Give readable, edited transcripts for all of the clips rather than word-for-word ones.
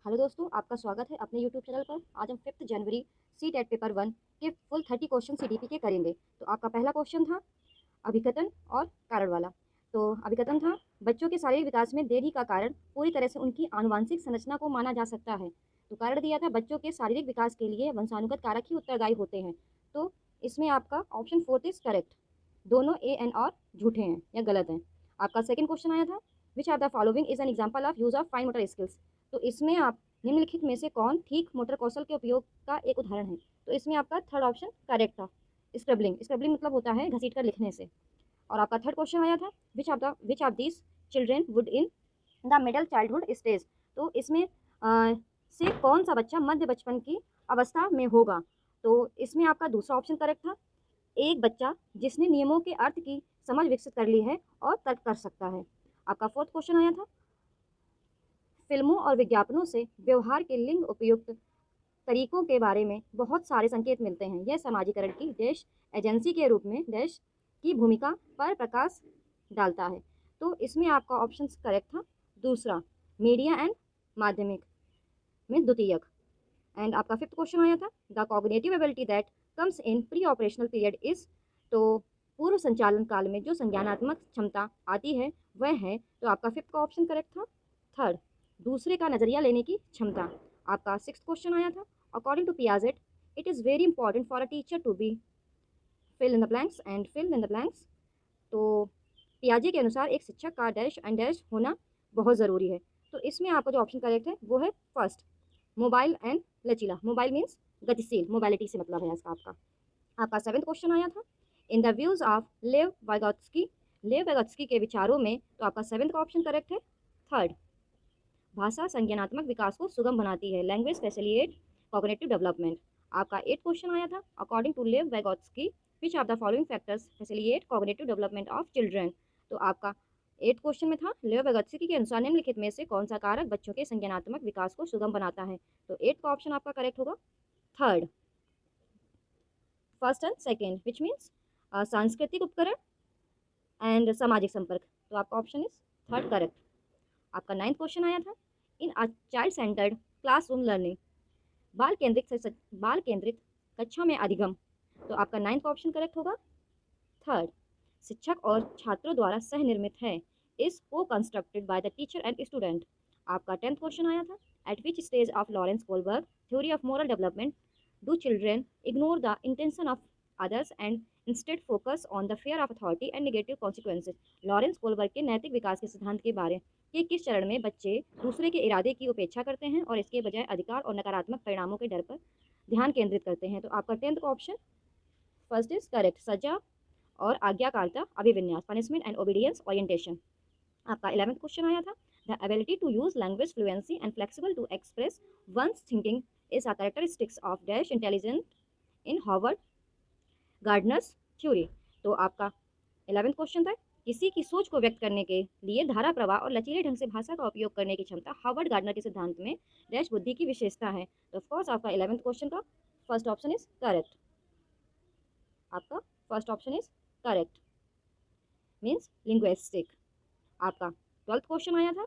Hello दोस्तों, आपका स्वागत है अपने यूट्यूब चैनल पर। आज हम 5 जनवरी सी टेट पेपर 1 के फुल 30 क्वेश्चन सीडीपी के करेंगे। तो आपका पहला क्वेश्चन था अभिकथन और कारण वाला। तो अभिकथन था, बच्चों के शारीरिक विकास में देरी का कारण पूरी तरह से उनकी आनुवंशिक संरचना को माना जा सकता है। तो कारण दिया था, बच्चों के शारीरिक विकास के लिए वंशानुगत कारक ही उत्तरदायी होते हैं। तो इसमें आपका ऑप्शन 4 इज करेक्ट। दोनों ए एन और झूठे हैं या गलत हैं। आपका सेकंड क्वेश्चन आया था, which are the following is an example of use of fine motor skills. तो इसमें आप निम्नलिखित में से कौन ठीक मोटर कौशल के उपयोग का एक उदाहरण है। तो इसमें आपका थर्ड ऑप्शन करेक्ट था, स्क्रबलिंग। स्क्रबलिंग मतलब होता है घसीट कर लिखने से। और आपका थर्ड क्वेश्चन आया था, which of this children would in the middle childhood stage. तो इसमें से कौन सा बच्चा मध्य बचपन की अवस्था में होगा। तो इसमें आपका दूसरा ऑप्शन करेक्ट था, एक बच्चा जिसने नियमों के अर्थ की समझ विकसित कर ली है और तर्क कर सकता है। आपका फोर्थ क्वेश्चन आया था, फिल्मों और विज्ञापनों से व्यवहार के लिंग उपयुक्त तरीकों के बारे में बहुत सारे संकेत मिलते हैं। यह समाजीकरण की देश एजेंसी के रूप में देश की भूमिका पर प्रकाश डालता है। तो इसमें आपका ऑप्शन करेक्ट था दूसरा, मीडिया एंड माध्यमिक में द्वितीयक। एंड आपका फिफ्थ क्वेश्चन आया था, the cognitive ability that comes in pre operational period is. तो पूर्व संचालन काल में जो संज्ञानात्मक क्षमता आती है वह है। तो आपका फिफ्थ का ऑप्शन करेक्ट था थर्ड, दूसरे का नजरिया लेने की क्षमता। आपका सिक्स्थ क्वेश्चन आया था, according to Piaget it is very important for a teacher to be fill in the blanks and fill in the blanks. तो पियाजे के अनुसार एक शिक्षक का डैश एंड डैश होना बहुत ज़रूरी है। तो इसमें आपका जो ऑप्शन करेक्ट है वो है फर्स्ट, मोबाइल एंड लचीला। मोबाइल मीन्स गतिशील, मोबाइलिटी से मतलब है इसका। आपका सेवेंथ क्वेश्चन आया था, इन द व्यूज ऑफ लेव वाइगोत्स्की। लेव वाइगोत्स्की के विचारों में। तो आपका सेवेंथ का ऑप्शन करेक्ट है थर्ड, भाषा संज्ञानात्मक विकास को सुगम बनाती है, लैंग्वेज फैसिलिटेट कॉग्निटिव डेवलपमेंट। आपका एट क्वेश्चन आया था, according to Lev Vygotsky which of the following factors facilitate cognitive development of children. तो आपका एट क्वेश्चन में था, लेव वाइगोत्स्की के अनुसार निम्नलिखित में से कौन सा कारक बच्चों के संज्ञानात्मक विकास को सुगम बनाता है। तो एट का ऑप्शन आपका करेक्ट होगा third, first and second, which means सांस्कृतिक उपकरण एंड सामाजिक संपर्क। तो आपका ऑप्शन इज थर्ड करेक्ट। आपका नाइन्थ क्वेश्चन आया था, in a child centred classroom learning, बाल केंद्रित कक्षा में अधिगम। तो आपका नाइन्थ का ऑप्शन करेक्ट होगा थर्ड, शिक्षक और छात्रों द्वारा सह निर्मित है, इज को constructed by the teacher and student. आपका टेंथ क्वेश्चन आया था, eight which stage of Lawrence Kohlberg theory of moral development do children ignore the intention of others and instead focus on the fair of authority and negative consequences. Lawrence Kohlberg के नैतिक विकास के सिद्धांत के बारे कि किस चरण में बच्चे दूसरे के इरादे की उपेक्षा करते हैं और इसके बजाय अधिकार और नकारात्मक परिणामों के डर पर ध्यान केंद्रित करते हैं। तो आपका टेंथ का ऑप्शन फर्स्ट इज करेक्ट, सजा और आज्ञाकारिता अभिविन्यास, पनिशमेंट एंड ओबीडियंस ओरिएंटेशन। आपका 11th क्वेश्चन आया था, the ability to use language fluency and flexible to express one's thinking is a characteristics of dash intelligent in Howard Gardner's theory. तो आपका 11th question था, किसी की सोच को व्यक्त करने के लिए धारा प्रवाह और लचीले ढंग से भाषा का उपयोग करने की क्षमता हार्वर्ड गार्डनर के सिद्धांत में डैश बुद्धि की विशेषता है। तो ऑफकोर्स आपका 11th क्वेश्चन का फर्स्ट ऑप्शन इज करेक्ट। आपका first option is correct, means linguistic. आपका 12th क्वेश्चन आया था,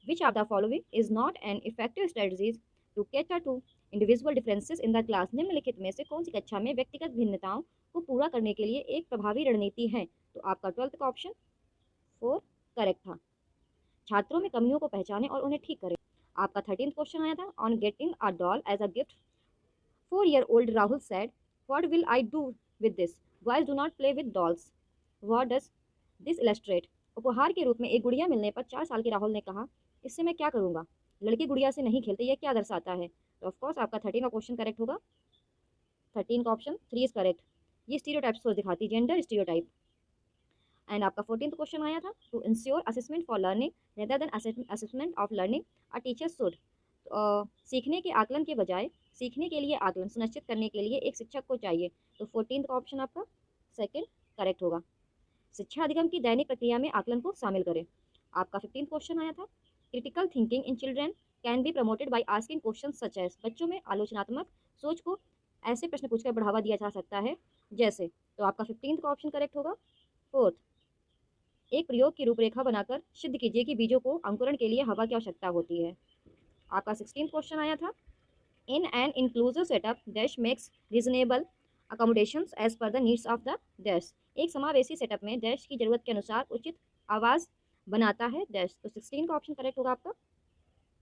which of the following is not an effective strategies to cater to individual differences in the class. निम्नलिखित में से कौन सी कक्षा में व्यक्तिगत भिन्नताओं को पूरा करने के लिए एक प्रभावी रणनीति है। तो आपका 12th का ऑप्शन 4 करेक्ट था, छात्रों में कमियों को पहचाने और उन्हें ठीक करें। आपका 13th क्वेश्चन आया था, on getting a doll as a gift 4-year-old Rahul said, what will I do with this? Boys do not play with dolls. What does this illustrate? उपहार के रूप में एक गुड़िया मिलने पर 4 साल के राहुल ने कहा, इससे मैं क्या करूंगा, लड़के गुड़िया से नहीं खेलते, यह क्या दर्शाता है। तो ऑफकोर्स आपका 13 का क्वेश्चन करेक्ट होगा, 13 का ऑप्शन 3 इज करेक्ट। ये स्टीरियोटाइप सोच दिखाती है, जेंडर स्टीरियोटाइप। एंड आपका 14th क्वेश्चन आया था, to ensure assessment for learning rather than assessment of learning a teacher should. सीखने के आकलन के बजाय सीखने के लिए आकलन सुनिश्चित करने के लिए एक शिक्षक को चाहिए। तो 14th का ऑप्शन आपका सेकंड करेक्ट होगा, शिक्षा अधिगम की दैनिक प्रक्रिया में आकलन को शामिल करें। आपका 15th क्वेश्चन आया था, critical thinking in children can be promoted by asking question such as. बच्चों में आलोचनात्मक सोच को ऐसे प्रश्न पूछकर बढ़ावा दिया जा सकता है जैसे। तो आपका 15th का ऑप्शन करेक्ट होगा फोर्थ, एक प्रयोग की रूपरेखा बनाकर सिद्ध कीजिए कि बीजों को अंकुरण के लिए हवा की आवश्यकता होती है। आपका 16th क्वेश्चन आया था, in an inclusive setup dash makes reasonable accommodations as per the needs of the dash. एक समावेशी सेटअप में डैश की जरूरत के अनुसार उचित आवास बनाता है डैश। तो 16 का ऑप्शन करेक्ट होगा आपका,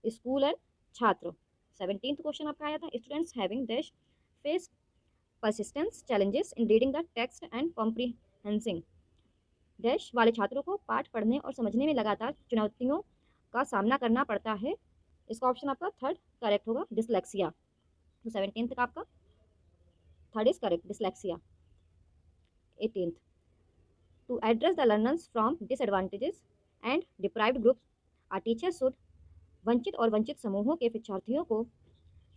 स्कूल एंड छात्र। 17th क्वेश्चन आपका आया था, students having dash face persistence challenges in reading the text and comprehending dash वाले छात्रों को पाठ पढ़ने और समझने में लगातार चुनौतियों का सामना करना पड़ता है। इसका ऑप्शन आपका थर्ड करेक्ट होगा, डिसलेक्सिया। तो 17th का आपका third is correct, dyslexia. 18th, to address the learners from disadvantages and deprived groups are teacher should वंचित और वंचित समूहों के शिक्षार्थियों को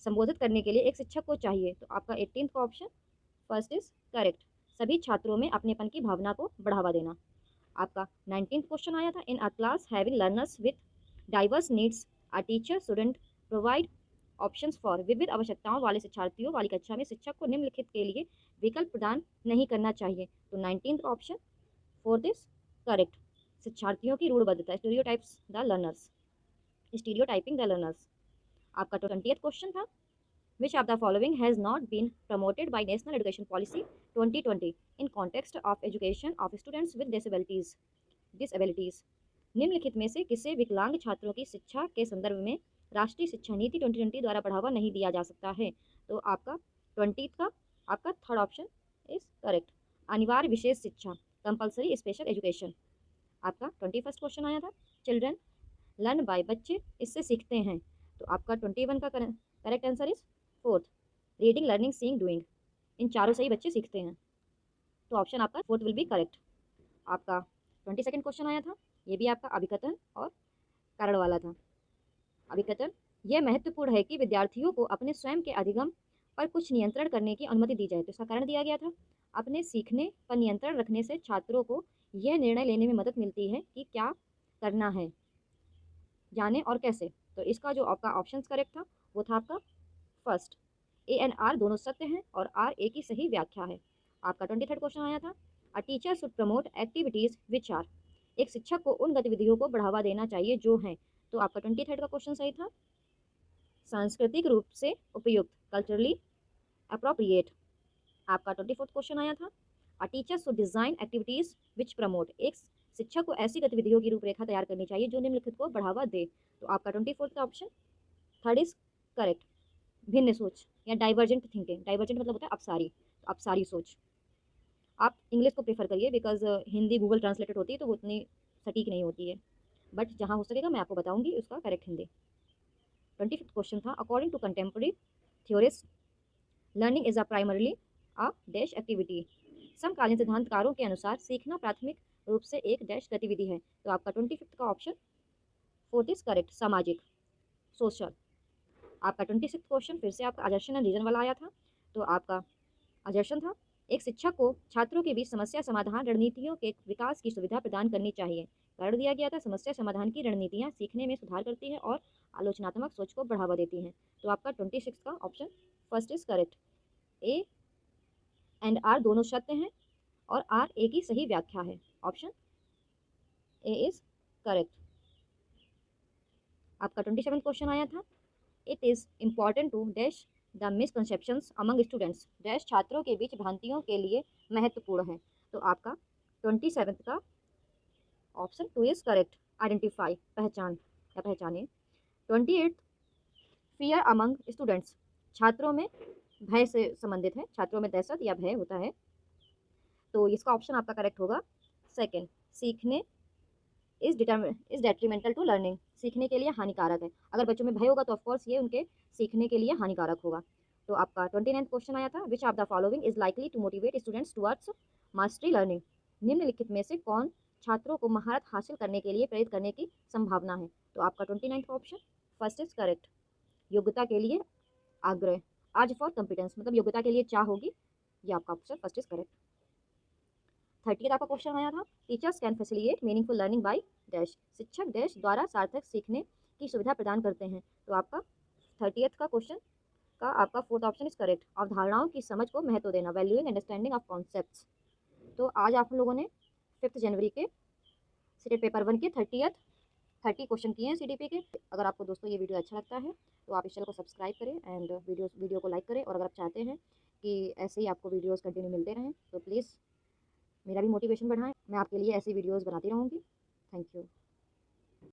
संबोधित करने के लिए एक शिक्षक को चाहिए। तो आपका 18th का ऑप्शन फर्स्ट इज करेक्ट, सभी छात्रों में अपनेपन की भावना को बढ़ावा देना। आपका 19th क्वेश्चन आया था, in a class having learners with diverse needs a teacher student provide options for. विविध आवश्यकताओं वाले शिक्षार्थियों वाली कक्षा में शिक्षक को निम्नलिखित के लिए विकल्प प्रदान नहीं करना चाहिए। तो 19th option fourth is correct, शिक्षार्थियों की रूढ़बद्धता, stereotypes the learners, stereotyping the learners. आपका 20th क्वेश्चन था, which of the following has not been promoted by National Education Policy 2020 in context of education of students with disabilities। निम्नलिखित में से किसे विकलांग छात्रों की शिक्षा के संदर्भ में राष्ट्रीय शिक्षा नीति 2020 द्वारा बढ़ावा नहीं दिया जा सकता है। तो आपका 20th का आपका थर्ड ऑप्शन इज करेक्ट, अनिवार्य विशेष शिक्षा, कंपलसरी स्पेशल एजुकेशन। आपका 21st क्वेश्चन आया था, चिल्ड्रन लर्न बाय, बच्चे इससे सीखते हैं। तो आपका 21 का correct answer is fourth, reading learning seeing doing, इन चारों से ही बच्चे सीखते हैं। तो ऑप्शन आपका फोर्थ विल बी करेक्ट। आपका 22nd क्वेश्चन आया था, ये भी आपका अभिकथन और कारण वाला था। अभिकथन, यह महत्वपूर्ण है कि विद्यार्थियों को अपने स्वयं के अधिगम पर कुछ नियंत्रण करने की अनुमति दी जाए। तो इसका कारण दिया गया था, अपने सीखने पर नियंत्रण रखने से छात्रों को यह निर्णय लेने में मदद मिलती है कि क्या करना है, जाने और कैसे। तो इसका जो आपका ऑप्शन करेक्ट था वो था आपका फर्स्ट, ए एंड आर दोनों सत्य हैं और आर ए की सही व्याख्या है। आपका 23rd क्वेश्चन आया था, a teacher should promote activities which are, एक शिक्षक को उन गतिविधियों को बढ़ावा देना चाहिए जो हैं। तो आपका 23rd का क्वेश्चन सही था, सांस्कृतिक रूप से उपयुक्त, कल्चरली अप्रोप्रिएट। आपका 24th क्वेश्चन आया था, a teacher should design activities which promote, एक शिक्षक को ऐसी गतिविधियों की रूपरेखा तैयार करनी चाहिए जो निम्नलिखित को बढ़ावा दे। तो आपका 24th का ऑप्शन थर्ड इज करेक्ट, भिन्न सोच या डाइवर्जेंट थिंकिंग। डाइवर्जेंट मतलब होता है अपसारी, तो अपसारी सोच। आप इंग्लिश को प्रेफर करिए बिकॉज हिंदी गूगल ट्रांसलेटेड होती है तो वो उतनी सटीक नहीं होती है, बट जहाँ हो सकेगा मैं आपको बताऊंगी उसका करेक्ट हिंदी। 25th क्वेश्चन था, according to contemporary theorist learning is a primarily a dash activity, समकालीन सिद्धांतकारों के अनुसार सीखना प्राथमिक रूप से एक डैश गतिविधि है। तो आपका 25th का ऑप्शन फोर्थ इज करेक्ट, सामाजिक, सोशल। आपका 26th क्वेश्चन फिर से आपका अजर्शन एंड रीजन वाला आया था। तो आपका अजर्शन था, एक शिक्षक को छात्रों के बीच समस्या समाधान रणनीतियों के विकास की सुविधा प्रदान करनी चाहिए। कारण दिया गया था, समस्या समाधान की रणनीतियाँ सीखने में सुधार करती है और आलोचनात्मक सोच को बढ़ावा देती हैं। तो आपका 26 का option first is correct, A and R दोनों सत्य हैं और आर ए की सही व्याख्या है। Option A is correct. आपका 27 क्वेश्चन आया था, it is important to dash the misconceptions among students, dash छात्रों के बीच भ्रांतियों के लिए महत्वपूर्ण है। तो आपका 27 का option two is correct, identify, पहचान या पहचाने। 28 फियर अमंग स्टूडेंट्स, छात्रों में भय से संबंधित है, छात्रों में दहशत या भय होता है। तो इसका ऑप्शन आपका करेक्ट होगा सेकेंड, सीखने इज डेट्रीमेंटल टू लर्निंग, सीखने के लिए हानिकारक है। अगर बच्चों में भय होगा तो ऑफकोर्स ये उनके सीखने के लिए हानिकारक होगा। तो आपका 29th क्वेश्चन आया था, which of the following is likely to motivate students towards mastery learning, निम्नलिखित में से कौन छात्रों को महारत हासिल करने के लिए प्रेरित करने की संभावना है। तो आपका 29th का ऑप्शन फर्स्ट इज करेक्ट, योग्यता के लिए आग्रह, आज फॉर कॉम्पिटेंस मतलब योग्यता के लिए चाह होगी, ये आपका option first is correct. 30th आपका क्वेश्चन आया था, teachers can facilitate meaningful learning by dash, शिक्षक डैश द्वारा सार्थक सीखने की सुविधा प्रदान करते हैं। तो आपका 30th का क्वेश्चन का आपका फोर्थ ऑप्शन इज करेक्ट, अवधारणाओं की समझ को महत्व देना, वैल्यूइंग अंडरस्टैंडिंग ऑफ कॉन्सेप्ट्स। तो आज आप लोगों ने 5 जनवरी के स्टेट पेपर 1 के 30th 30 क्वेश्चन किए हैं CDP के। अगर आपको दोस्तों ये वीडियो अच्छा लगता है तो आप इस चैनल को सब्सक्राइब करें एंड वीडियो को लाइक करें, और अगर आप चाहते हैं कि ऐसे ही आपको वीडियोज़ कंटिन्यू मिलते रहें तो प्लीज़ मेरा भी मोटिवेशन बढ़ाएँ। मैं आपके लिए ऐसी वीडियोज़ बनाती रहूँगी। Thank you.